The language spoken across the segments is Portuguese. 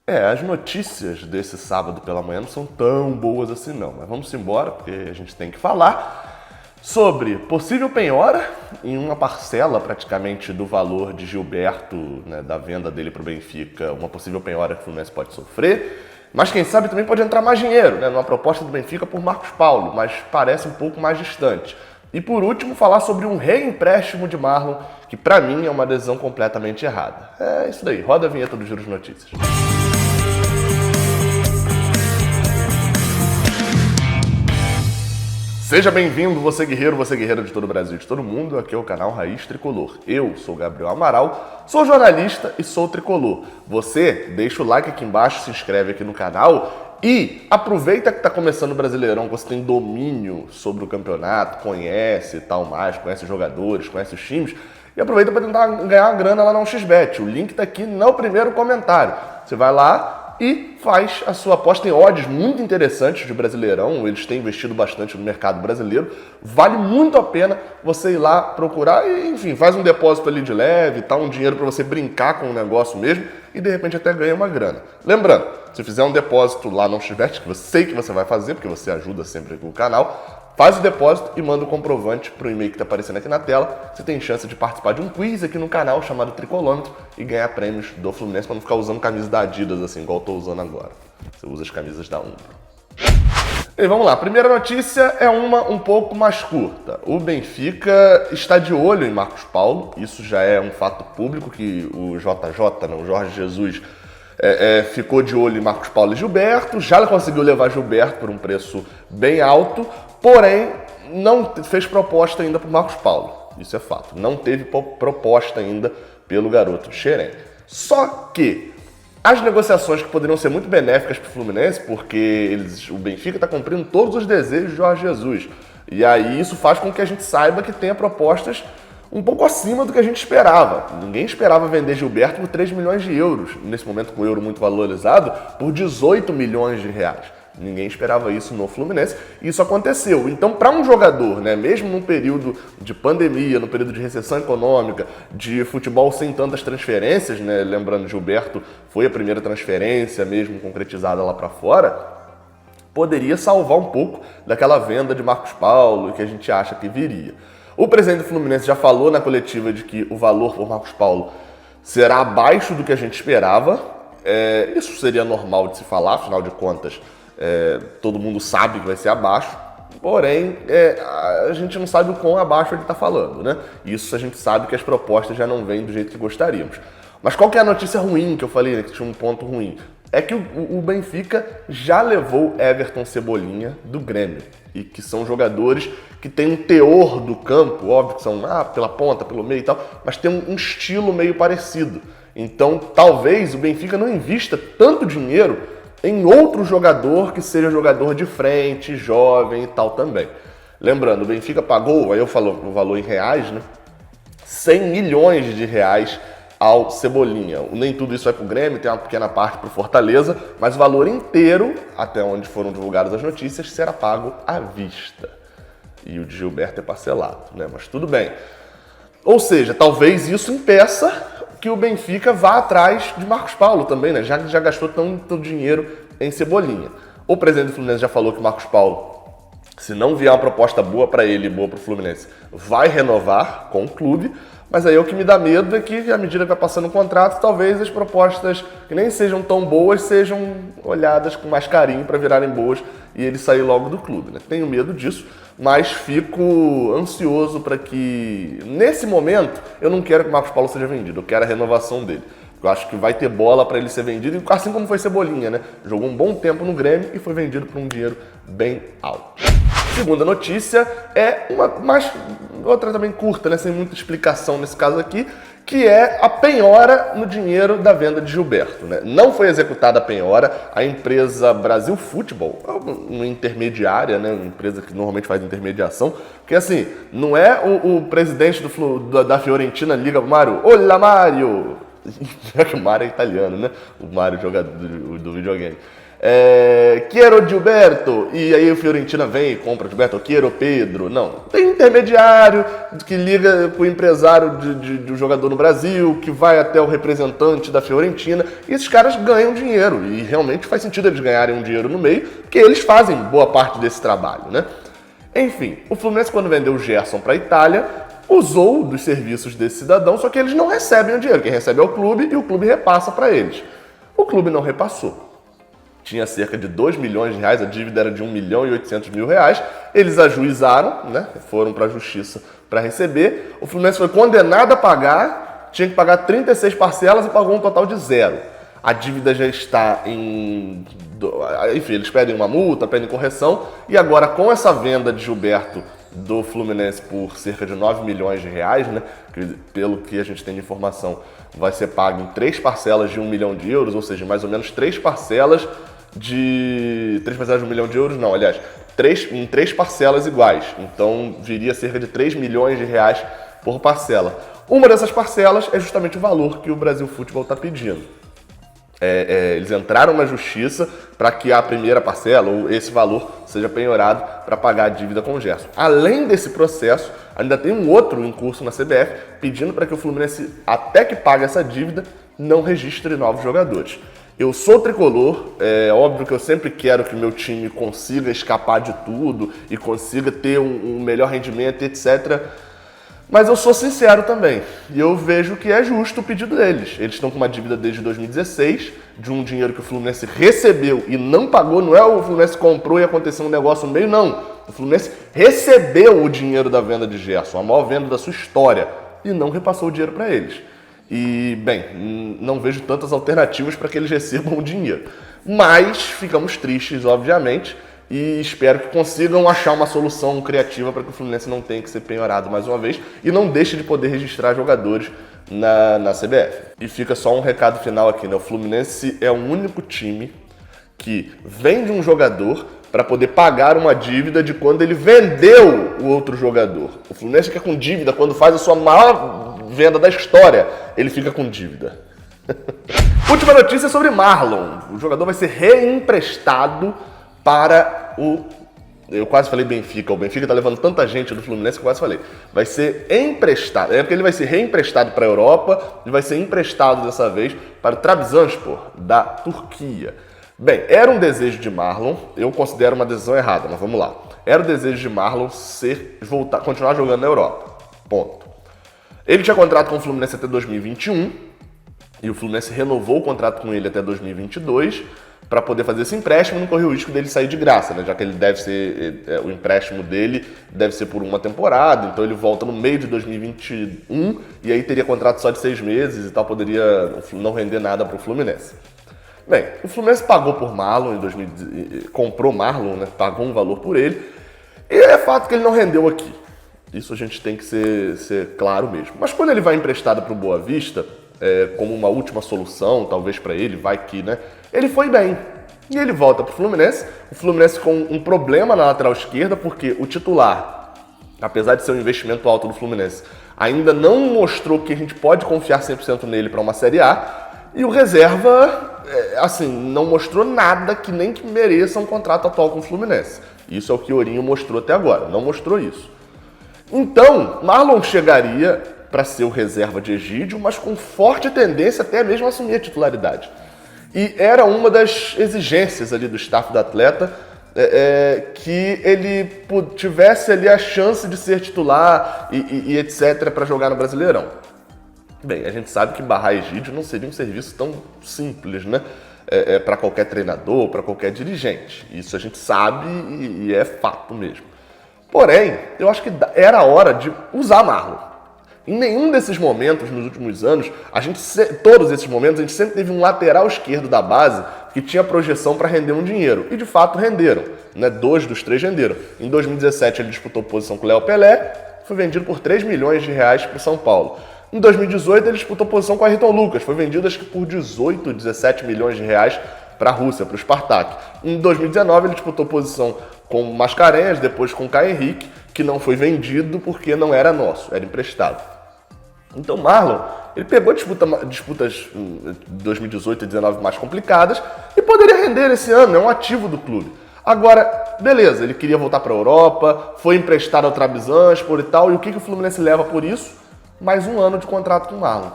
As notícias desse sábado pela manhã não são tão boas assim não, mas vamos embora, porque a gente tem que falar sobre possível penhora em uma parcela praticamente do valor de Gilberto, né, da venda dele para o Benfica, uma possível penhora que o Fluminense pode sofrer, mas quem sabe também pode entrar mais dinheiro, né, numa proposta do Benfica por Marcos Paulo, mas parece um pouco mais distante. E por último, falar sobre um reempréstimo de Marlon, que pra mim é uma decisão completamente errada. É isso daí, roda a vinheta do Giro de Notícias. Seja bem-vindo, você guerreira de todo o Brasil, de todo mundo, aqui é o canal Raiz Tricolor. Eu sou Gabriel Amaral, sou jornalista e sou tricolor. Você deixa o like aqui embaixo, se inscreve aqui no canal e aproveita que está começando o Brasileirão, que você tem domínio sobre o campeonato, conhece e tal mais, conhece os jogadores, conhece os times, e aproveita para tentar ganhar uma grana lá na 1xBet. O link está aqui no primeiro comentário. Você vai lá e faz a sua aposta. Tem odds muito interessantes de Brasileirão, eles têm investido bastante no mercado brasileiro. Vale muito a pena você ir lá procurar e, enfim, faz um depósito ali de leve, tá, um dinheiro para você brincar com o negócio mesmo e de repente até ganha uma grana. Lembrando, se fizer um depósito lá no 1xBet, que eu sei que você vai fazer, porque você ajuda sempre aqui o canal, faz o depósito e manda o comprovante para o e-mail que está aparecendo aqui na tela. Você tem chance de participar de um quiz aqui no canal chamado Tricolômetro e ganhar prêmios do Fluminense para não ficar usando camisa da Adidas assim, igual eu estou usando agora. Você usa as camisas da Umbro. E vamos lá, a primeira notícia é uma um pouco mais curta. O Benfica está de olho em Marcos Paulo, isso já é um fato público que o JJ, o Jorge Jesus, ficou de olho em Marcos Paulo e Gilberto, já conseguiu levar Gilberto por um preço bem alto, porém não fez proposta ainda para o Marcos Paulo, isso é fato, não teve proposta ainda pelo garoto de Xerém. Só que as negociações que poderiam ser muito benéficas para o Fluminense, porque o Benfica está cumprindo todos os desejos de Jorge Jesus, e aí isso faz com que a gente saiba que tenha propostas um pouco acima do que a gente esperava. Ninguém esperava vender Gilberto por 3 milhões de euros, nesse momento com o euro muito valorizado, por 18 milhões de reais. Ninguém esperava isso no Fluminense e isso aconteceu. Então, para um jogador, né, mesmo num período de pandemia, no período de recessão econômica, de futebol sem tantas transferências, né, lembrando, Gilberto foi a primeira transferência mesmo concretizada lá para fora, poderia salvar um pouco daquela venda de Marcos Paulo que a gente acha que viria. O presidente do Fluminense já falou na coletiva de que o valor por Marcos Paulo será abaixo do que a gente esperava. Isso seria normal de se falar, afinal de contas, todo mundo sabe que vai ser abaixo. Porém, a gente não sabe o quão abaixo ele está falando, né? Isso a gente sabe que as propostas já não vêm do jeito que gostaríamos. Mas qual que é a notícia ruim que eu falei, né, que tinha um ponto ruim? É que o Benfica já levou Everton Cebolinha do Grêmio. E que são jogadores que têm um teor do campo, óbvio que são pela ponta, pelo meio e tal, mas tem um estilo meio parecido. Então, talvez o Benfica não invista tanto dinheiro em outro jogador que seja jogador de frente, jovem e tal também. Lembrando, o Benfica pagou, aí eu falo o valor em reais, né? 100 milhões de reais ao Cebolinha. Nem tudo isso vai para o Grêmio, tem uma pequena parte para o Fortaleza, mas o valor inteiro, até onde foram divulgadas as notícias, será pago à vista. E o de Gilberto é parcelado, né? Mas tudo bem. Ou seja, talvez isso impeça que o Benfica vá atrás de Marcos Paulo também, né? Já gastou tanto dinheiro em Cebolinha. O presidente do Fluminense já falou que o Marcos Paulo, se não vier uma proposta boa para ele e boa para o Fluminense, vai renovar com o clube. Mas aí o que me dá medo é que, à medida que vai passando o contrato, talvez as propostas que nem sejam tão boas sejam olhadas com mais carinho para virarem boas e ele sair logo do clube, né? Tenho medo disso, mas fico ansioso para que, nesse momento, eu não quero que o Marcos Paulo seja vendido, eu quero a renovação dele. Eu acho que vai ter bola para ele ser vendido, assim como foi Cebolinha, né? Jogou um bom tempo no Grêmio e foi vendido por um dinheiro bem alto. Segunda notícia é outra também curta, né, sem muita explicação nesse caso aqui, que é a penhora no dinheiro da venda de Gilberto, né? Não foi executada a penhora, a empresa Brasil Futebol, uma intermediária, né, uma empresa que normalmente faz intermediação, porque assim, não é o presidente da Fiorentina liga pro Mário, olá Mário, já que o Mário é italiano, né, o Mário jogador do videogame. Quero Gilberto, e aí o Fiorentina vem e compra Gilberto, quero Pedro. Não, tem intermediário que liga com o empresário do jogador no Brasil, que vai até o representante da Fiorentina, e esses caras ganham dinheiro, e realmente faz sentido eles ganharem um dinheiro no meio, porque eles fazem boa parte desse trabalho, né? Enfim, o Fluminense, quando vendeu o Gerson para a Itália, usou dos serviços desse cidadão, só que eles não recebem o dinheiro. Quem recebe é o clube e o clube repassa para eles. O clube não repassou. Tinha cerca de 2 milhões de reais, a dívida era de 1 milhão e 800 mil reais. Eles ajuizaram, né? Foram para a justiça para receber. O Fluminense foi condenado a pagar, tinha que pagar 36 parcelas e pagou um total de 0. A dívida já está em... Enfim, eles pedem uma multa, pedem correção. E agora, com essa venda de Gilberto do Fluminense por cerca de 9 milhões de reais, né? Que, pelo que a gente tem de informação, vai ser pago em 3 parcelas de 1 milhão de euros, ou seja, mais ou menos 3 parcelas de 1 milhão de euros, não, aliás, em 3 parcelas iguais. Então, viria cerca de 3 milhões de reais por parcela. Uma dessas parcelas é justamente o valor que o Brasil Futebol está pedindo. Eles entraram na justiça para que a primeira parcela, ou esse valor, seja penhorado para pagar a dívida com o Gerson. Além desse processo, ainda tem um outro em curso na CBF pedindo para que o Fluminense, até que pague essa dívida, não registre novos jogadores. Eu sou tricolor, é óbvio que eu sempre quero que o meu time consiga escapar de tudo e consiga ter um melhor rendimento, etc. Mas eu sou sincero também, e eu vejo que é justo o pedido deles. Eles estão com uma dívida desde 2016, de um dinheiro que o Fluminense recebeu e não pagou. Não é o Fluminense comprou e aconteceu um negócio no meio, não. O Fluminense recebeu o dinheiro da venda de Gerson, a maior venda da sua história, e não repassou o dinheiro para eles. E, bem, não vejo tantas alternativas para que eles recebam o dinheiro. Mas ficamos tristes, obviamente, e espero que consigam achar uma solução criativa para que o Fluminense não tenha que ser penhorado mais uma vez e não deixe de poder registrar jogadores na CBF. E fica só um recado final aqui, né? O Fluminense é o único time que vende um jogador para poder pagar uma dívida de quando ele vendeu o outro jogador. O Fluminense fica com dívida quando faz a sua maior venda da história, ele fica com dívida. Última notícia sobre Marlon. O jogador vai ser reemprestado para eu quase falei Benfica. O Benfica tá levando tanta gente do Fluminense que eu quase falei. Vai ser emprestado. É porque ele vai ser reemprestado para a Europa e vai ser emprestado dessa vez para o Trabzonspor, da Turquia. Bem, era um desejo de Marlon, eu considero uma decisão errada, mas vamos lá. Era o desejo de Marlon continuar jogando na Europa. Ponto. Ele tinha contrato com o Fluminense até 2021 e o Fluminense renovou o contrato com ele até 2022 para poder fazer esse empréstimo, não correu o risco dele sair de graça, né? Já que ele deve ser, o empréstimo dele deve ser por uma temporada, então ele volta no meio de 2021 e aí teria contrato só de 6 meses e tal, poderia não render nada para o Fluminense. Bem, o Fluminense pagou por Marlon, comprou Marlon, né? Pagou um valor por ele, e é fato que ele não rendeu aqui. Isso a gente tem que ser claro mesmo. Mas quando ele vai emprestado para o Boa Vista, como uma última solução, talvez para ele, vai que, né? Ele foi bem. E ele volta para o Fluminense com um problema na lateral esquerda, porque o titular, apesar de ser um investimento alto do Fluminense, ainda não mostrou que a gente pode confiar 100% nele para uma Série A, e o reserva, assim, não mostrou nada que nem que mereça um contrato atual com o Fluminense. Isso é o que o Ourinho mostrou até agora, não mostrou isso. Então, Marlon chegaria para ser o reserva de Egídio, mas com forte tendência até mesmo a assumir a titularidade. E era uma das exigências ali do staff do atleta, que ele tivesse ali a chance de ser titular e etc. para jogar no Brasileirão. Bem, a gente sabe que barrar Egídio não seria um serviço tão simples, né? Para qualquer treinador, para qualquer dirigente. Isso a gente sabe e é fato mesmo. Porém, eu acho que era a hora de usar Marlon. Em nenhum desses momentos, nos últimos anos, todos esses momentos, a gente sempre teve um lateral esquerdo da base que tinha projeção para render um dinheiro. E de fato renderam, né? 2 dos 3 renderam. Em 2017 ele disputou posição com o Léo Pelé, foi vendido por 3 milhões de reais para o São Paulo. Em 2018 ele disputou posição com o Ayrton Lucas, foi vendido acho que por 18, 17 milhões de reais para a Rússia, para o Spartak. Em 2019 ele disputou posição com o Mascarenhas, depois com o Caio Henrique, que não foi vendido porque não era nosso, era emprestado. Então Marlon, ele pegou disputas 2018 e 2019 mais complicadas e poderia render esse ano, é um ativo do clube. Agora, beleza, ele queria voltar para a Europa, foi emprestado ao Trabzonspor e tal, e o que o Fluminense leva por isso? Mais um ano de contrato com o Marlon.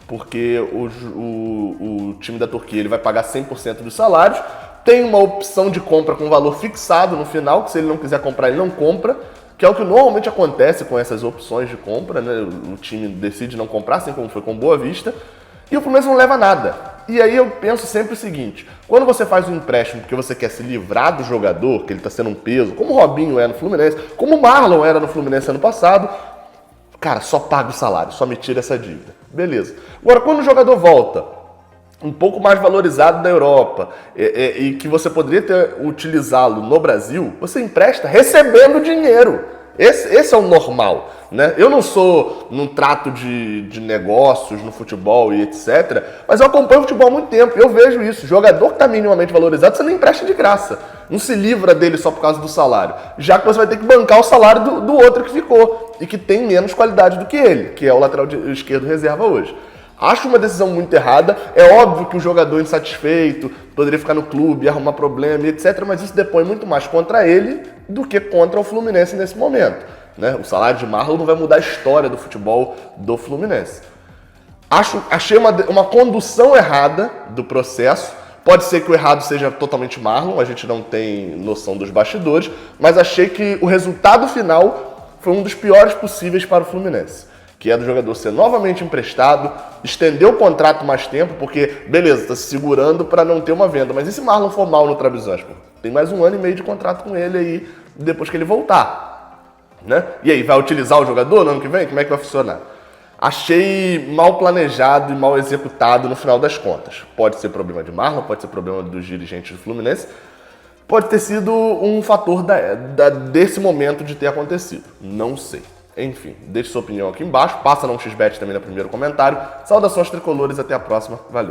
Porque o time da Turquia ele vai pagar 100% dos salários, tem uma opção de compra com valor fixado no final, que se ele não quiser comprar, ele não compra, que é o que normalmente acontece com essas opções de compra, né? O time decide não comprar, assim como foi com Boa Vista, e o Fluminense não leva nada. E aí eu penso sempre o seguinte, quando você faz um empréstimo porque você quer se livrar do jogador, que ele está sendo um peso, como o Robinho é no Fluminense, como o Marlon era no Fluminense ano passado, cara, só paga o salário, só me tira essa dívida. Beleza. Agora, quando o jogador volta um pouco mais valorizado da Europa e que você poderia utilizá-lo no Brasil, você empresta recebendo dinheiro. Esse é o normal, né? Eu não sou num trato de negócios no futebol e etc, mas eu acompanho o futebol há muito tempo, eu vejo isso. Jogador que está minimamente valorizado, você não empresta de graça. Não se livra dele só por causa do salário, já que você vai ter que bancar o salário do outro que ficou e que tem menos qualidade do que ele, que é o lateral esquerdo reserva hoje. Acho uma decisão muito errada, é óbvio que o jogador insatisfeito poderia ficar no clube, arrumar problema e etc, mas isso depõe muito mais contra ele do que contra o Fluminense nesse momento, né? O salário de Marlon não vai mudar a história do futebol do Fluminense. Achei uma condução errada do processo. Pode ser que o errado seja totalmente Marlon, a gente não tem noção dos bastidores, mas achei que o resultado final foi um dos piores possíveis para o Fluminense, que é do jogador ser novamente emprestado, estender o contrato mais tempo, porque, beleza, está se segurando para não ter uma venda, mas e se Marlon for mal no Trabzonspor? Tem mais 1 ano e meio de contrato com ele aí, depois que ele voltar, né? E aí, vai utilizar o jogador no ano que vem? Como é que vai funcionar? Achei mal planejado e mal executado no final das contas. Pode ser problema de Marlon, pode ser problema dos dirigentes do Fluminense, pode ter sido um fator desse momento de ter acontecido. Não sei. Enfim, deixe sua opinião aqui embaixo, passa no XBet também no primeiro comentário. Saudações tricolores, até a próxima, valeu!